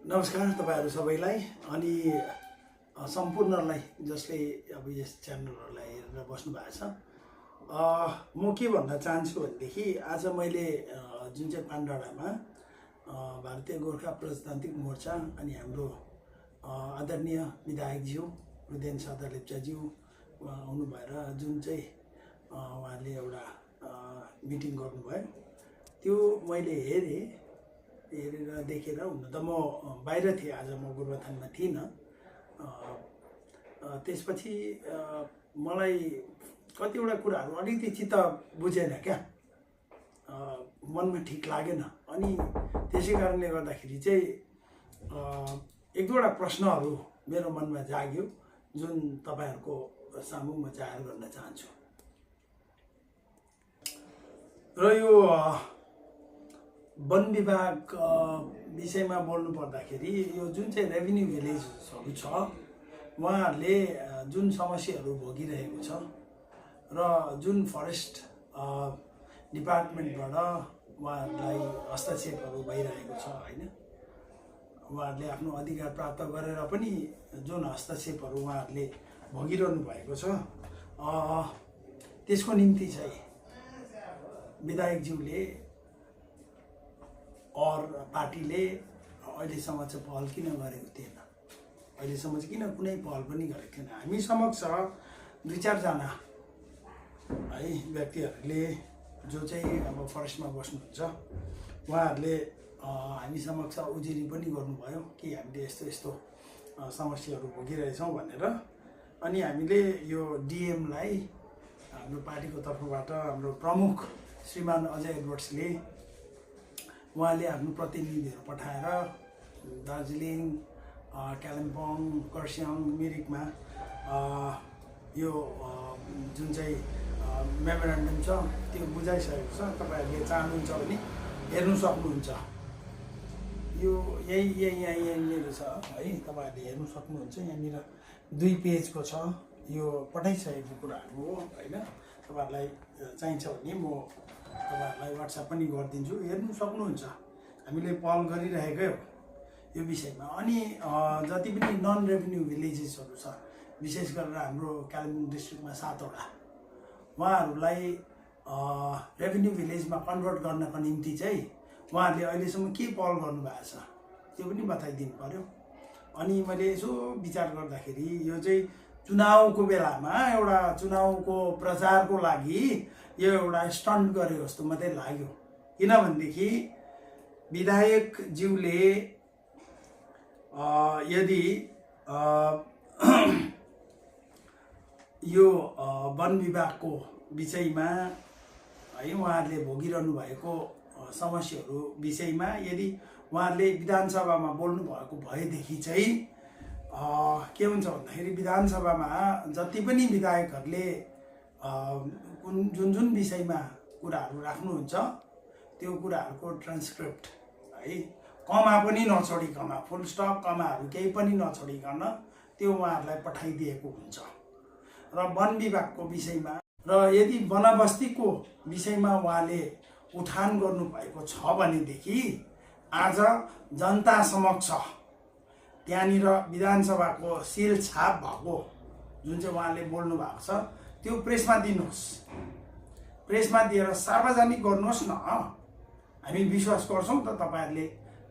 नमस्कार तपाईहरु सबैलाई अनि सम्पूर्णलाई जसले अब यस च्यानलहरुलाई हेरेर बस्नु भएको छ। म के भन्न चाहन्छु भनेदेखि आज मैले जुन चाहिँ पानडाँडामा भारतीय गोर्खा प्रजातान्त्रिक मोर्चा अनि हाम्रो आदरणीय विधायकज्यू रुदेन सादा लेप्चाज्यू आउनु भएर जुन चाहिँ उहाँले एउटा मिटिङ गर्नुभयो त्यो मैले हेरेर देखेर हुन त म बाहिर थिएँ, आज म गोरुबथानमा थिइनँ। त्यसपछि मलाई कतिवटा कुराहरू अलिकति चित्त बुझेन क्या, मनमा ठिक लागेन। अनि त्यसै कारणले गर्दाखेरि चाहिँ एक दुईवटा प्रश्नहरू मेरो मनमा जाग्यो जुन तपाईहरुको सामु म जाहेर गर्न चाहन्छु। र यो वन विभाग विषयमा बोल्नु पर्दाखेरि यो जुन चाहिँ रेभिन्यू भिलेजहरु छ उहाँहरूले जुन समस्याहरू भोगिरहेको छ र जुन फरेस्ट डिपार्टमेन्टबाट उहाँहरूलाई हस्तक्षेपहरू भइरहेको छ हैन, उहाँहरूले आफ्नो अधिकार प्राप्त गरेर पनि जुन हस्तक्षेपहरू उहाँहरूले भोगिरहनु भएको छ त्यसको निम्ति चाहिँ विधायकज्यूले और पार्टीले अहिलेसम्म चाहिँ पहल किन गरेको थिएन, अहिलेसम्म चाहिँ किन कुनै पहल पनि गरेको थिएन। हामी समक्ष दुई चारजना है व्यक्तिहरूले जो चाहिँ अब फरेस्टमा बस्नुहुन्छ उहाँहरूले हामी समक्ष उजुरी पनि गर्नुभयो कि हामीले यस्तो यस्तो समस्याहरू भोगिरहेछौँ भनेर। अनि हामीले यो डिएमलाई हाम्रो पार्टीको तर्फबाट हाम्रो प्रमुख श्रीमान अजय एडवर्ड्सले उहाँले आफ्नो प्रतिनिधिहरू पठाएर दार्जिलिङ, कालिम्पोङ, खरसाङ, मिरिकमा यो जुन चाहिँ मेमोरेन्डम छ त्यो बुझाइसकेको छ। तपाईहरुले चाहनुहुन्छ भने हेर्नु सक्नुहुन्छ। यो यहीँनिर छ है, तपाईहरुले हेर्नु सक्नुहुन्छ। यहाँनिर 2 पेजको छ, यो पठाइसकेको कुराहरू हो हैन। तपाईहरुलाई चाहिन्छ भने म तपाईहरुलाई व्हाट्सएप पनि गरिदिन्छु, हेर्नु सक्नुहुन्छ। हामीले पहल गरिरहेकै हो यो विषयमा। अनि जति पनि नन रेभिन्यू भिलेजेसहरु छ, विशेष गरेर हाम्रो कालिम्पोङ डिस्ट्रिक्टमा 7 वटा, उहाँहरूलाई रेभिन्यू भिलेजमा कन्भर्ट गर्नको निम्ति चाहिँ उहाँहरूले अहिलेसम्म के पहल गर्नुभएको छ त्यो पनि बताइदिनु पर्यो। अनि मैले यसो विचार गर्दाखेरि यो चाहिँ चुनावको बेलामा एउटा चुनावको प्रचारको लागि यो एउटा स्टन्ट गरे जस्तो मात्रै लाग्यो। किनभनेदेखि विधायकज्यूले यदि यो वन विभागको विषयमा है उहाँहरूले भोगिरहनु भएको समस्याहरू विषयमा यदि उहाँहरूले विधानसभामा बोल्नु भएको भएदेखि चाहिँ के हुन्छ भन्दाखेरि विधानसभामा जति पनि विधायकहरूले जुन विषयमा कुराहरू राख्नुहुन्छ त्यो कुराहरूको ट्रान्सक्रिप्ट है कमा पनि नछोडिकन, फुल स्टप कमाहरू केही पनि नछोडिकन त्यो उहाँहरूलाई पठाइदिएको हुन्छ। र वन विभागको विषयमा र यदि वनबस्तीको विषयमा उहाँले उठान गर्नु भएको छ भनेदेखि आज जनता समक्ष त्यहाँनिर विधानसभाको सिल छाप भएको जुन चाहिँ उहाँले बोल्नु भएको छ त्यो प्रेसमा दिनुहोस्, प्रेसमा दिएर सार्वजनिक गर्नुहोस् न। हामी विश्वास गर्छौं त तपाईहरुले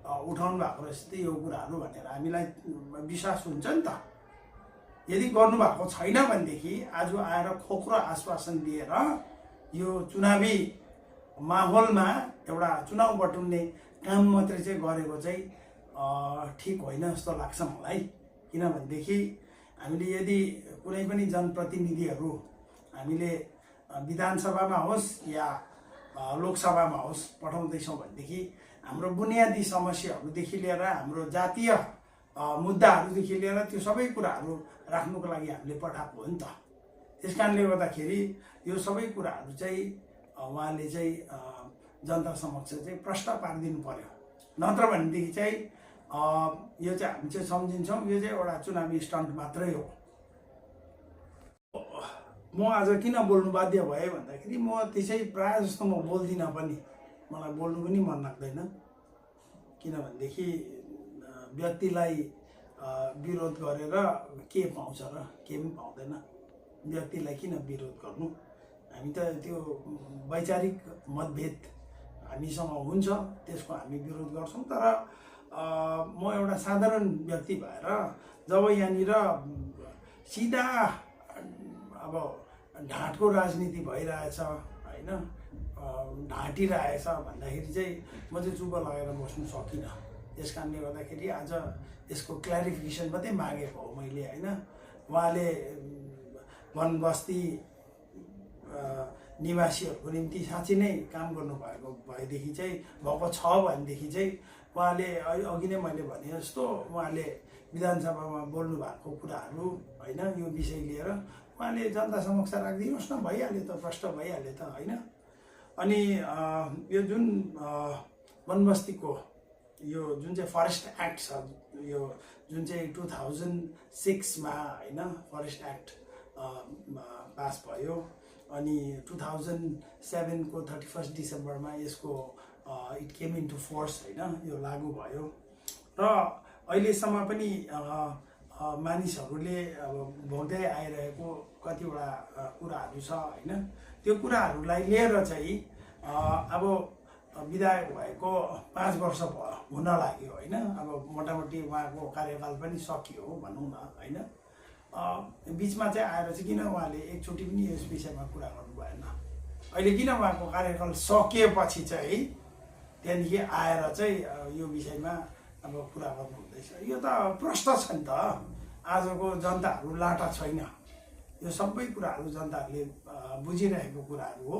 उठाउनु भएको रहेछ यो कुराहरू भनेर हामीलाई विश्वास हुन्छ नि त। यदि गर्नु भएको छैन भनेदेखि आज आएर खोक्रो आश्वासन दिएर यो चुनावी माहौलमा एउटा चुनाव बटुल्ने काम मात्रै चाहिँ गरेको चाहिँ ठीक होइन जस्तो लाग्छ मलाई। किनभनेदेखि हामीले यदि कुनै पनि जनप्रतिनिधिहरू हामीले विधानसभामा होस् या लोकसभामा होस् पठाउँदैछौँ भनेदेखि हाम्रो बुनियादी समस्याहरूदेखि लिएर हाम्रो जातीय मुद्दाहरूदेखि लिएर त्यो सबै कुराहरू राख्नुको लागि हामीले पठाएको हो नि त। त्यसकारणले गर्दाखेरि यो सबै कुराहरू चाहिँ उहाँले चाहिँ जनता समक्ष चाहिँ प्रश्न पारिदिनु पर्यो। नत्र भनेदेखि चाहिँ यो चाहिँ हामी चाहिँ सम्झिन्छौँ यो चाहिँ एउटा चुनावी स्टन्ट मात्रै हो। म आज किन बोल्नु बाध्य भए भन्दाखेरि म त्यसै प्राय जस्तो म बोल्दिनँ पनि, मलाई बोल्नु पनि मन लाग्दैन। किनभनेदेखि व्यक्तिलाई विरोध गरेर के पाउँछ र? के पनि पाउँदैन। व्यक्तिलाई किन विरोध गर्नु? हामी त त्यो वैचारिक मतभेद हामीसँग हुन्छ, त्यसको हामी विरोध गर्छौँ। तर म एउटा साधारण व्यक्ति भएर जब यहाँनिर सिधा अब ढाँटको राजनीति भइरहेछ होइन, ढाँटिरहेछ भन्दाखेरि चाहिँ म चाहिँ चुप लागेर बस्नु सकिनँ। त्यस कारणले गर्दाखेरि आज यसको क्ल्यारिफिकेसन मात्रै मागेको हो मैले होइन। उहाँले वन बस्ती निवासीहरूको निम्ति साँच्चै नै काम गर्नुभएको भएदेखि चाहिँ भएको छ भनेदेखि चाहिँ उहाँले अघि नै मैले भने जस्तो उहाँले विधानसभामा बोल्नु भएको कुराहरू होइन, यो विषय लिएर उहाँले जनता समक्ष राखिदिनुहोस् न, भइहाल्यो त, प्रष्ट भइहाल्यो त होइन। अनि यो जुन वनबस्तीको यो जुन चाहिँ फरेस्ट एक्ट छ, यो जुन चाहिँ 2006मा होइन फरेस्ट एक्ट पास भयो अनि 2007को 31 डिसेम्बरमा यसको इट केम इन्टु फोर्स होइन, यो लागू भयो। र अहिलेसम्म पनि मानिसहरूले अब भोग्दै आइरहेको कतिवटा कुराहरू छ होइन। त्यो कुराहरूलाई लिएर चाहिँ अब विधायक भएको 5 वर्ष हुन लाग्यो होइन। अब मोटामोटी उहाँको कार्यकाल पनि सकियो भनौँ न होइन। बिचमा चाहिँ आएर चाहिँ किन उहाँले एकचोटि पनि यस विषयमा कुरा गर्नु भएन? अहिले किन उहाँको कार्यकाल सकिएपछि चाहिँ त्यहाँदेखि आएर चाहिँ यो विषयमा अब कुरा गर्नु हुँदैछ? यो त प्रश्न छ नि त। आजको जनताहरू लाटा छैन, यो सबै कुराहरू जनताहरूले बुझिरहेको कुराहरू हो।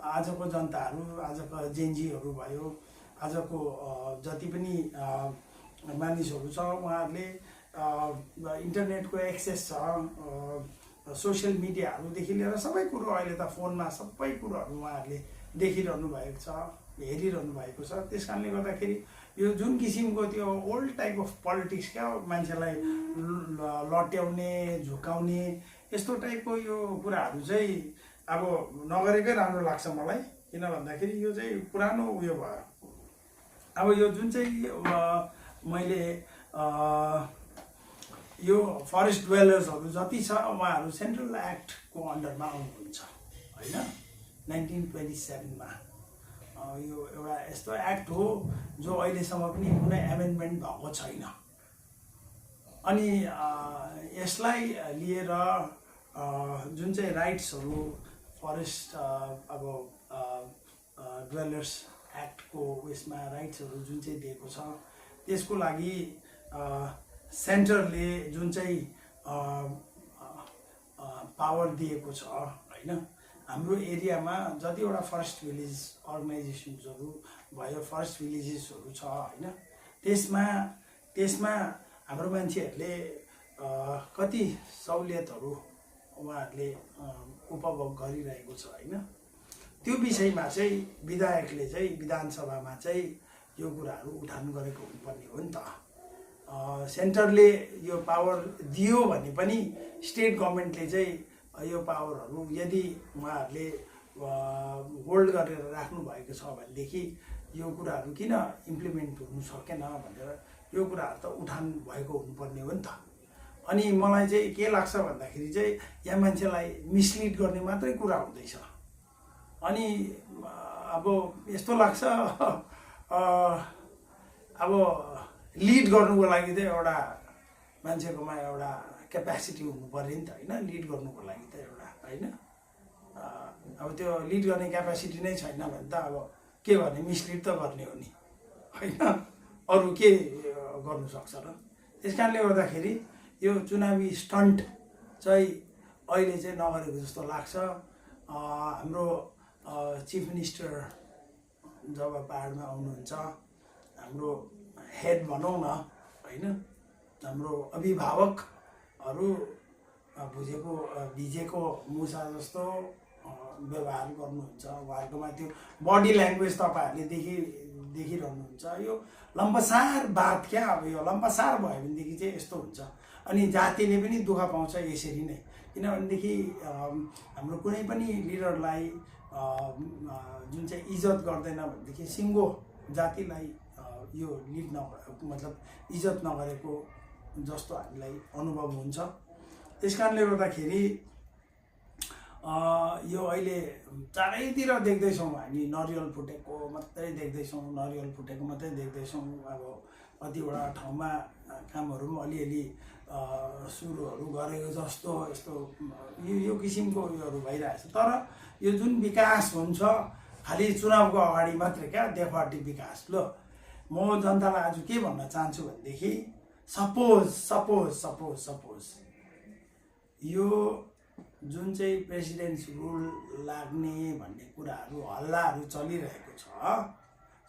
आजको जनताहरू, आजको जेनजीहरू भयो, आजको जति पनि मानिसहरू छ उहाँहरूले इन्टरनेटको एक्सेस छ, सोसियल मिडियाहरूदेखि लिएर सबै कुरो अहिले त फोनमा सबै कुरोहरू उहाँहरूले देखिरहनु भएको छ, हेरिरहनु भएको छ। त्यस कारणले गर्दाखेरि यो जुन किसिमको त्यो ओल्ड टाइप अफ पोलिटिक्स क्या, मान्छेलाई लट्याउने झुकाउने यस्तो टाइपको यो कुराहरू चाहिँ अब नगरेकै राम्रो लाग्छ मलाई। किन भन्दाखेरि यो चाहिँ पुरानो उयो भयो। अब यो जुन चाहिँ मैले यो फरेस्ट ड्वेलर्सहरू जति छ उहाँहरू सेन्ट्रल एक्टको अन्डरमा आउनुहुन्छ होइन। 1927मा यो एउटा यस्तो एक्ट हो जो अहिलेसम्म पनि कुनै एमेन्डमेन्ट भएको छैन। अनि यसलाई लिएर जुन चाहिँ राइट्सहरू फरेस्ट अब ड्वेलर्स एक्टको उयसमा राइट्सहरू जुन चाहिँ दिएको छ त्यसको लागि सेन्टरले जुन चाहिँ पावर दिएको छ होइन। हाम्रो एरियामा जतिवटा फरेस्ट भिलेज अर्गनाइजेसन्सहरू भयो, फरेस्ट भिलेजेसहरू छ होइन, त्यसमा हाम्रो मान्छेहरूले कति सहुलियतहरू उहाँहरूले उपभोग गरिरहेको छ होइन। त्यो विषयमा चाहिँ विधायकले चाहिँ विधानसभामा चाहिँ यो कुराहरू उठान गरेको हुनुपर्ने हो नि त। सेन्टरले यो पावर दियो भने पनि स्टेट गभर्मेन्टले चाहिँ यो पावरहरू यदि उहाँहरूले होल्ड गरेर राख्नु भएको छ भनेदेखि यो कुराहरू किन इम्प्लिमेन्ट हुनु सकेन भनेर यो कुराहरू त उठान भएको हुनुपर्ने हो नि त। अनि मलाई चाहिँ के लाग्छ भन्दाखेरि चाहिँ यहाँ मान्छेलाई मिसलिड गर्ने मात्रै कुरा हुँदैछ। अनि अब यस्तो लाग्छ अब लिड गर्नुको लागि चाहिँ एउटा मान्छेकोमा एउटा क्यापेसिटी हुनु पर्यो नि त होइन, लिड गर्नुको लागि त एउटा होइन। अब त्यो लिड गर्ने क्यापेसिटी नै छैन भने त अब के गर्ने, मिसलिड त गर्ने हो नि होइन, अरू के गर्नु सक्छ र। त्यस कारणले गर्दाखेरि यो चुनावी स्टन्ट चाहिँ अहिले चाहिँ नगरेको जस्तो लाग्छ। हाम्रो चिफ मिनिस्टर जब पहाडमा आउनुहुन्छ, हाम्रो हेड भनौँ न होइन, हाम्रो अभिभावकहरू बुझेको भिजेको मुसा जस्तो व्यवहार गर्नुहुन्छ। उहाँहरूकोमा त्यो बडी ल्याङ्ग्वेज तपाईँहरूले देखिरहनुहुन्छ। यो लम्बसार बात क्या, अब यो लम्बसार भयो भनेदेखि चाहिँ यस्तो हुन्छ। अनि जातिले पनि दुःख पाउँछ यसरी नै। किनभनेदेखि हाम्रो कुनै पनि लिडरलाई जुन चाहिँ इज्जत गर्दैन भनेदेखि सिङ्गो जातिलाई यो लिड नभएको मतलब इज्जत नगरेको जस्तो हामीलाई अनुभव हुन्छ। त्यस कारणले गर्दाखेरि यो अहिले चारैतिर देख्दैछौँ हामी, नरिवल फुटेको मात्रै देख्दैछौँ, नरिवल फुटेको मात्रै देख्दैछौँ। अब कतिवटा ठाउँमा कामहरू पनि अलिअलि सुरुहरू गरेको जस्तो यस्तो यो किसिमको उयोहरू भइरहेछ। तर यो जुन विकास हुन्छ खालि चुनावको अगाडि मात्रै क्या, देखावटी विकास। ल म जनतालाई आज के भन्न चाहन्छु भनेदेखि सपोज यो जुन चाहिँ प्रेसिडेन्ट्स रुल लाग्ने भन्ने कुराहरू हल्लाहरू चलिरहेको छ,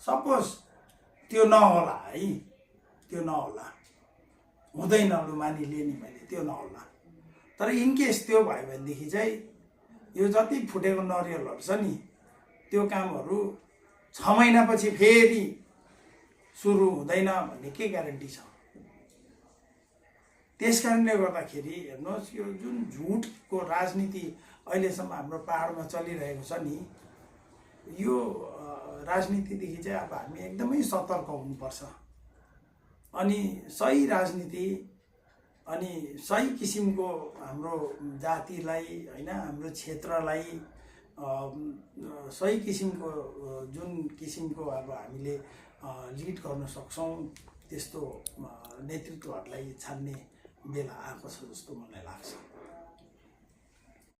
सपोज त्यो नहोला है, त्यो नहोला, हुँदैन, लु मानिलिएँ नि मैले, त्यो नहोला। तर इनकेस त्यो भयो भनेदेखि चाहिँ यो जति फुटेको नरिवलहरू छ नि त्यो कामहरू 6 महिनापछि फेरि सुरु हुँदैन भन्ने के ग्यारेन्टी छ? त्यस कारणले गर्दाखेरि हेर्नुहोस्, यो जुन झुटको राजनीति अहिलेसम्म हाम्रो पहाडमा चलिरहेको छ नि, यो राजनीतिदेखि चाहिँ अब हामी एकदमै सतर्क हुनुपर्छ। अनि सही राजनीति अनि सही किसिमको हाम्रो जातिलाई होइन, हाम्रो क्षेत्रलाई सही किसिमको जुन किसिमको अब हामीले लिड गर्न सक्छौँ त्यस्तो नेतृत्वहरूलाई छान्ने बेला आएको छ जस्तो मलाई लाग्छ।